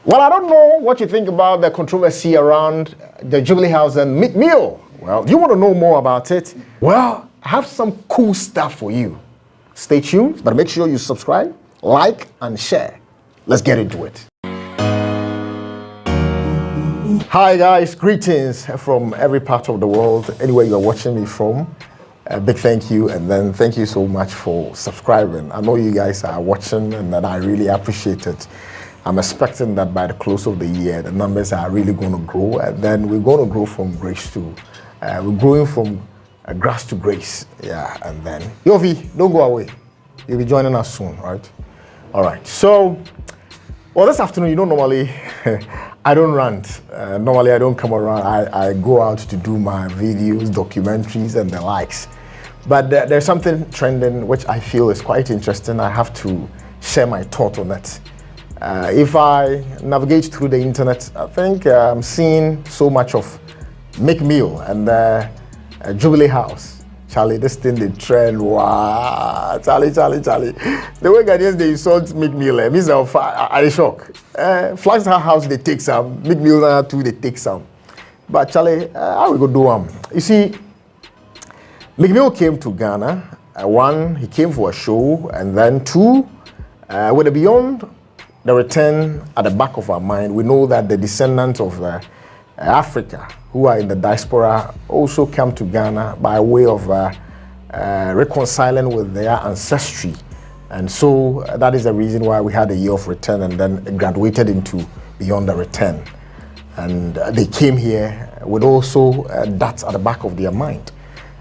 Well, I don't know what you think about the controversy around the Jubilee House and Meek Mill. Well, you want to know more about it? Well, I have some cool stuff for you. Stay tuned, but make sure you subscribe, like, and share. Let's get into it. Hi guys, greetings from every part of the world, anywhere you're watching me from. A big thank you, and then thank you so much for subscribing. I know you guys are watching, and that I really appreciate it. I'm expecting that by the close of the year, the numbers are really going to grow, and then we're going to grow from grace to, we're growing from grass to grace. Yeah, and then, Yovi, don't go away. You'll be joining us soon, right? All right, so, well, this afternoon, you know, normally, I don't rant. Normally, I don't come around. I go out to do my videos, documentaries, and the likes. But there's something trending which I feel is quite interesting. I have to share my thought on it. If I navigate through the internet, I think I'm seeing so much of Meek Mill and Jubilee House. Charlie, this thing, the trend, wow, Charlie. The way Ghanaians, they insult Meek Mill, means I shock. Flagstaff House, they take some. Meek Mill too, they take some. But Charlie, how we go do them? You see, Meek Mill came to Ghana. One, he came for a show, and then two, with the Beyondthereturn at the back of our mind, we know that the descendants of Africa who are in the diaspora also come to Ghana by way of reconciling with their ancestry. And so that is the reason why we had a year of return and then graduated into Beyondthereturn. And they came here with also that at the back of their mind.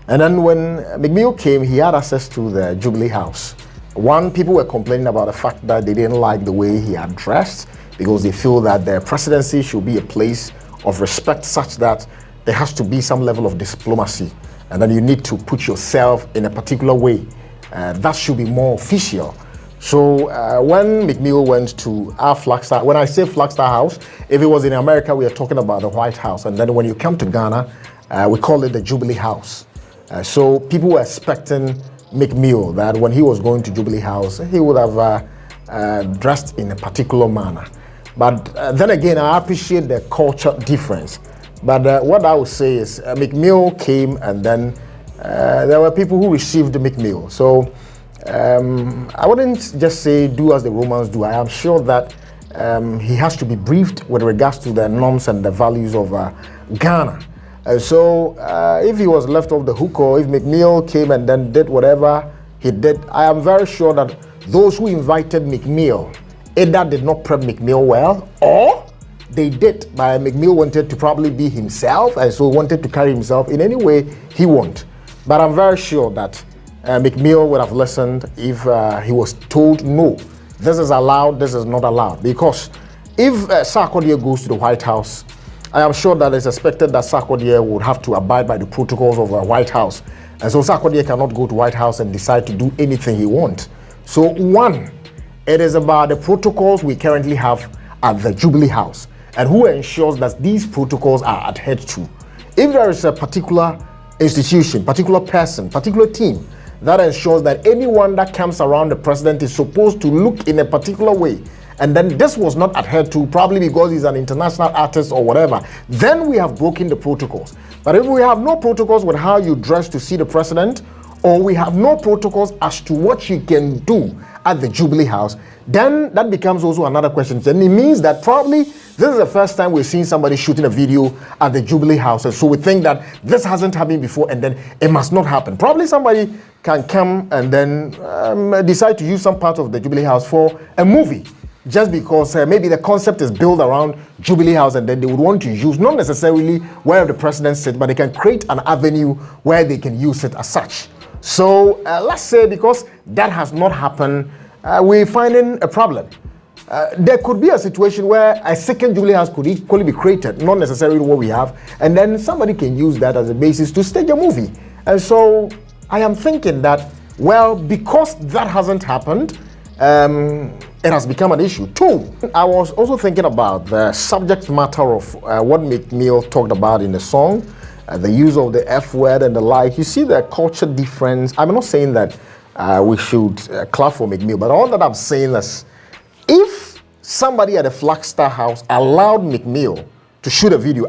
And then when Meek Mill came, he had access to the Jubilee House. One, people were complaining about the fact that they didn't like the way he had dressed because they feel that the presidency should be a place of respect such that there has to be some level of diplomacy, and then you need to put yourself in a particular way. That should be more official. So when Meek Mill went to our Flagstaff, when I say Flagstaff House, if it was in America, we are talking about the White House, and then when you come to Ghana, we call it the Jubilee House. So people were expecting Meek Mill that when he was going to Jubilee House, he would have dressed in a particular manner. But then again, I appreciate the culture difference. But what I would say is Meek Mill came, and then there were people who received Meek Mill. So I wouldn't just say do as the Romans do. I am sure that he has to be briefed with regards to the norms and the values of Ghana. So if he was left off the hook, or if Meek Mill came and then did whatever he did, I am very sure that those who invited Meek Mill either did not prep Meek Mill well, or they did, but Meek Mill wanted to probably be himself, and so wanted to carry himself in any way he wanted. But I'm very sure that Meek Mill would have listened if he was told, no, this is allowed, this is not allowed. Because if Sarkodie goes to the White House, I am sure that it's expected that Sarkodie would have to abide by the protocols of the White House. And so Sarkodie cannot go to White House and decide to do anything he wants. So one, it is about the protocols we currently have at the Jubilee House and who ensures that these protocols are adhered to. If there is a particular institution, particular person, particular team that ensures that anyone that comes around the president is supposed to look in a particular way, and then this was not adhered to, probably because he's an international artist or whatever, then we have broken the protocols. But if we have no protocols with how you dress to see the president, or we have no protocols as to what you can do at the Jubilee House, then that becomes also another question. Then it means that probably this is the first time we're seeing somebody shooting a video at the Jubilee House, and so we think that this hasn't happened before and then it must not happen. Probably somebody can come and then decide to use some part of the Jubilee House for a movie, just because maybe the concept is built around Jubilee House, and then they would want to use, not necessarily where the president sits, but they can create an avenue where they can use it as such. So let's say because that has not happened, we're finding a problem. There could be a situation where a second Jubilee House could equally be created, not necessarily what we have, and then somebody can use that as a basis to stage a movie. And so I am thinking that, well, because that hasn't happened, it has become an issue. Two, I was also thinking about the subject matter of what Meek Mill talked about in the song, the use of the F word and the like. You see the culture difference. I'm not saying that we should clap for Meek Mill, but all that I'm saying is, if somebody at the Flagstaff house allowed Meek Mill to shoot a video.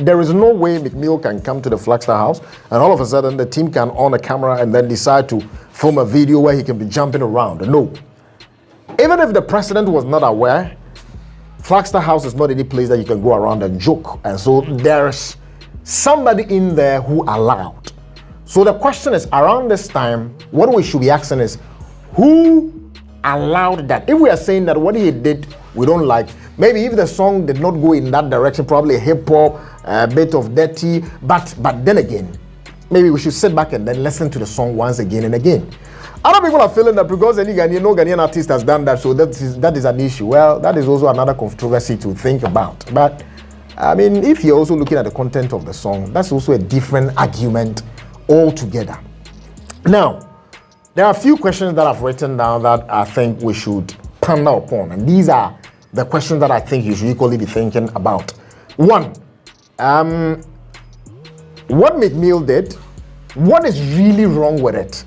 There is no way Meek Mill can come to the Flagstaff house and all of a sudden the team can on a camera and then decide to film a video where he can be jumping around. No. Even if the president was not aware, Flagstaff house is not any place that you can go around and joke. And so there's somebody in there who allowed. So the question is, around this time, what we should be asking is, who allowed that? If we are saying that what he did we don't like, maybe if the song did not go in that direction, probably hip hop, a bit of dirty, but then again, maybe we should sit back and then listen to the song once again and again. Other people are feeling that because any Ghanaian, no Ghanaian artist has done that, so that is an issue. Well, that is also another controversy to think about. But I mean, if you're also looking at the content of the song, that's also a different argument altogether. Now, there are a few questions that I've written down that I think we should ponder upon, and these are the questions that I think you should equally be thinking about. One, what Meek Mill did, what is really wrong with it?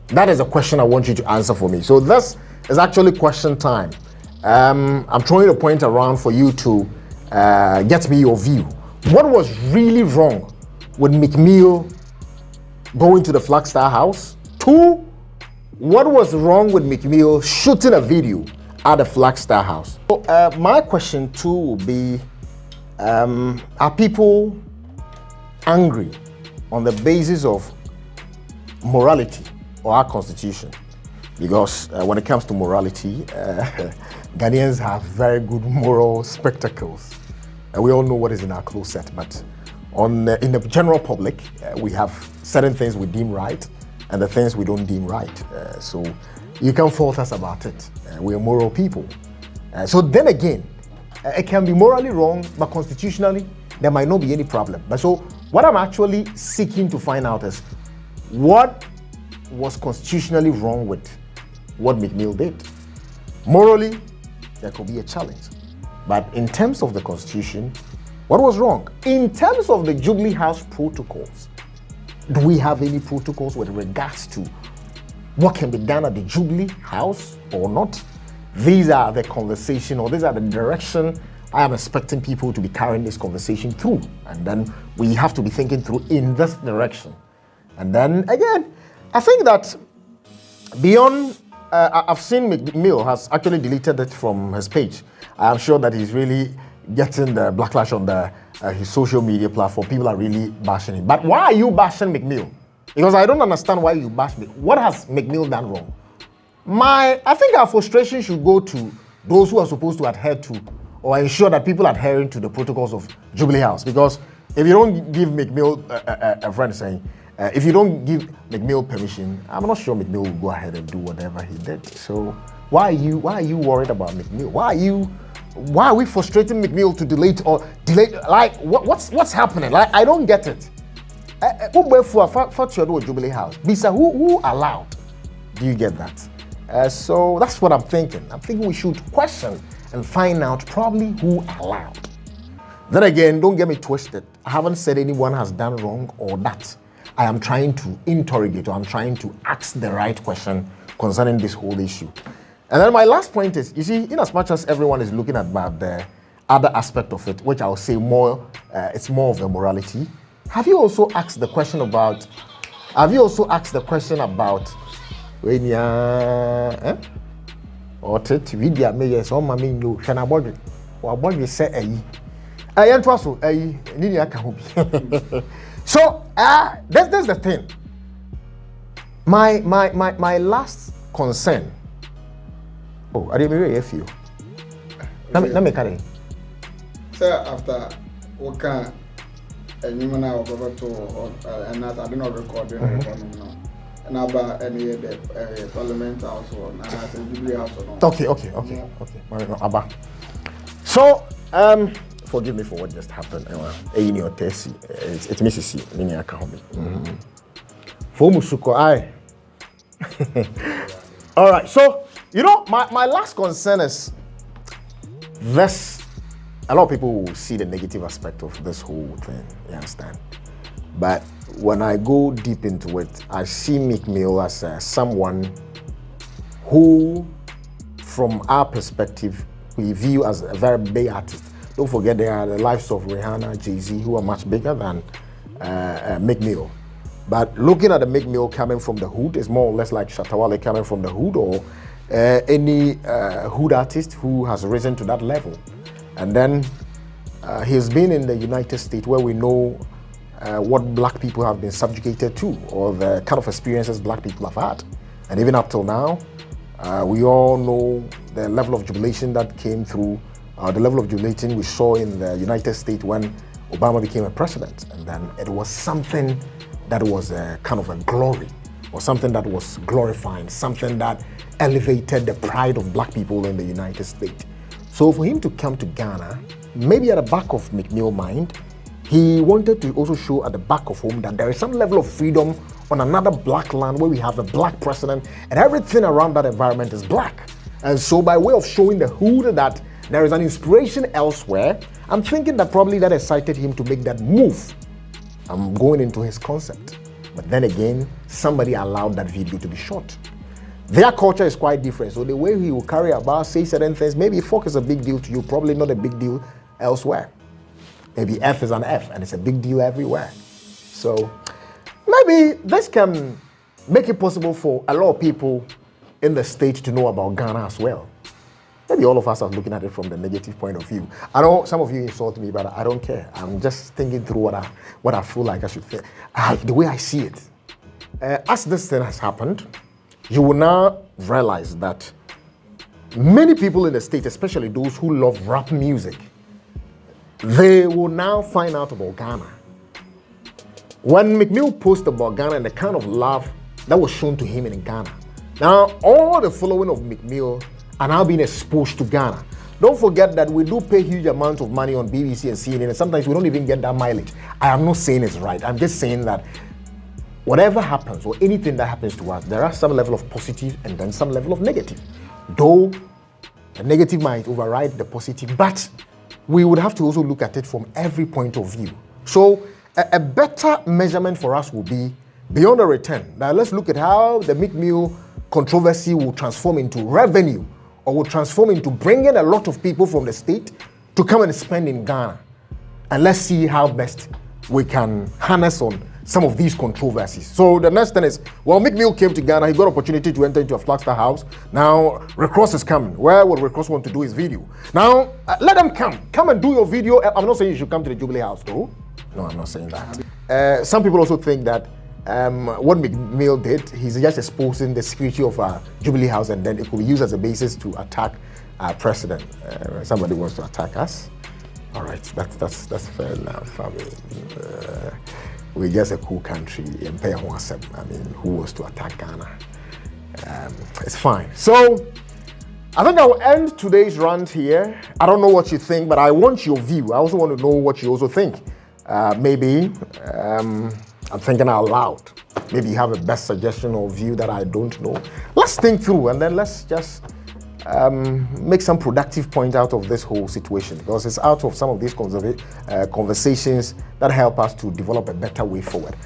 That is a question I want you to answer for me. So this is actually question time. I'm throwing a point around for you to get me your view. What was really wrong with Meek Mill going to the Flagstaff house? Two, what was wrong with Meek Mill shooting a video at the Flagstaff house? So, my question too will be, are people angry on the basis of morality or our constitution? Because when it comes to morality, Ghanaians have very good moral spectacles. We all know what is in our closet, but in the general public, we have certain things we deem right and the things we don't deem right. So you can't fault us about it. We are moral people. So then again, it can be morally wrong, but constitutionally, there might not be any problem. But so what I'm actually seeking to find out is what was constitutionally wrong with what Meek Mill did. Morally, there could be a challenge. But in terms of the constitution, what was wrong? In terms of the Jubilee House protocols, do we have any protocols with regards to what can be done at the Jubilee House or not? These are the conversation, or these are the direction I am expecting people to be carrying this conversation through. And then we have to be thinking through in this direction. And then again, I think that beyond, I've seen Meek Mill has actually deleted it from his page. I'm sure that he's really getting the backlash on his social media platform. People are really bashing him. But why are you bashing Meek Mill? Because I don't understand why you bash Meek. What has Meek Mill done wrong? I think our frustration should go to those who are supposed to adhere to or ensure that people are adhering to the protocols of Jubilee House. Because if you don't give Meek Mill, a friend saying, if you don't give Meek Mill permission, I'm not sure Meek Mill will go ahead and do whatever he did. So why are you worried about Meek Mill? Why are we frustrating Meek Mill to delay? Like what's happening? Like I don't get it. Jubilee House. Bisa, who allowed? Do you get that? So that's what I'm thinking. I'm thinking we should question and find out probably who allowed. Then again, don't get me twisted. I haven't said anyone has done wrong or that. I am trying to interrogate, or I'm trying to ask the right question concerning this whole issue. And then my last point is, you see, in as much as everyone is looking at the other aspect of it, which I'll say more, it's more of the morality. Have you also asked the question about when you or to video me so mama no hwana body or body say ayi to aso ayi ni ni aka ho bi. So that's the thing. My last concern. Oh, I didn't really feel. Na me carry. Sir, after what can and you now go to and I don't know recording now. And about any parliament house or Jubilee House or not. Okay. Abba. So, forgive me for what just happened. In your test, it's Mrs. Nini Akahomi. Fomusuko, I. All right. So, you know, my last concern is this. A lot of people will see the negative aspect of this whole thing. You understand? But when I go deep into it, I see Meek Mill as someone who, from our perspective, we view as a very big artist. Don't forget there are the lives of Rihanna, Jay-Z, who are much bigger than Meek Mill. But looking at the Meek Mill coming from the hood is more or less like Shatta Wale coming from the hood, or any hood artist who has risen to that level. And then he's been in the United States, where we know what black people have been subjugated to, or the kind of experiences black people have had. And even up till now, we all know the level of jubilation that came through, the level of jubilation we saw in the United States when Obama became a president. And then it was something that was a kind of a glory, or something that was glorifying, something that elevated the pride of black people in the United States. So for him to come to Ghana, maybe at the back of Meek Mill's mind, he wanted to also show at the back of home that there is some level of freedom on another black land where we have a black president and everything around that environment is black. And so by way of showing the hood that there is an inspiration elsewhere, I'm thinking that probably that excited him to make that move. I'm going into his concept. But then again, somebody allowed that video to be shot. Their culture is quite different. So the way he will carry about, say certain things, maybe fuck is a big deal to you, probably not a big deal elsewhere. Maybe F is an F and it's a big deal everywhere. So maybe this can make it possible for a lot of people in the state to know about Ghana as well. Maybe all of us are looking at it from the negative point of view. I know some of you insult me, but I don't care. I'm just thinking through what I feel like I should think. The way I see it. As this thing has happened, you will now realize that many people in the state, especially those who love rap music, they will now find out about Ghana. When Meek Mill posted about Ghana and the kind of love that was shown to him in Ghana, now all the following of Meek Mill are now being exposed to Ghana. Don't forget that we do pay huge amounts of money on BBC and CNN, and sometimes we don't even get that mileage. I am not saying it's right. I'm just saying that whatever happens or anything that happens to us, there are some level of positive and then some level of negative. Though the negative might override the positive, but we would have to also look at it from every point of view. So a better measurement for us will be Beyondthereturn. Now let's look at how the Meek Mill controversy will transform into revenue, or will transform into bringing a lot of people from the state to come and spend in Ghana. And let's see how best we can harness on some of these controversies. So the next thing is, well, Meek Mill came to Ghana, he got opportunity to enter into a Flagstaff house. Now, Rick Ross is coming. Where would Rick Ross want to do his video? Now, let them come. Come and do your video. I'm not saying you should come to the Jubilee House, though. No, I'm not saying that. Some people also think that what Meek Mill did, he's just exposing the security of Jubilee House, and then it could be used as a basis to attack our president. Somebody wants to attack us. All right, that's fair enough. I mean, we're just a cool country. I mean, who was to attack Ghana? It's fine. So I think I'll end today's rant here. I don't know what you think, but I want your view. I also want to know what you also think. Maybe I'm thinking out loud. Maybe you have a best suggestion or view that I don't know. Let's think through, and then let's just make some productive point out of this whole situation, because it's out of some of these conversations that help us to develop a better way forward.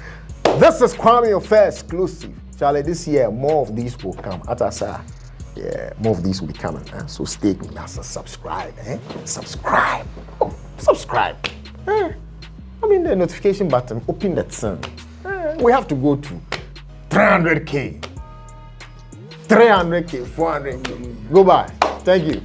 This is Kwame Affair exclusive. Charlie, this year more of these will come. Yeah, more of these will be coming. So stay with us and subscribe. Subscribe. Oh, subscribe. I mean, the notification button, open that sun. We have to go to 300K. 300K, 400K. Goodbye. Thank you.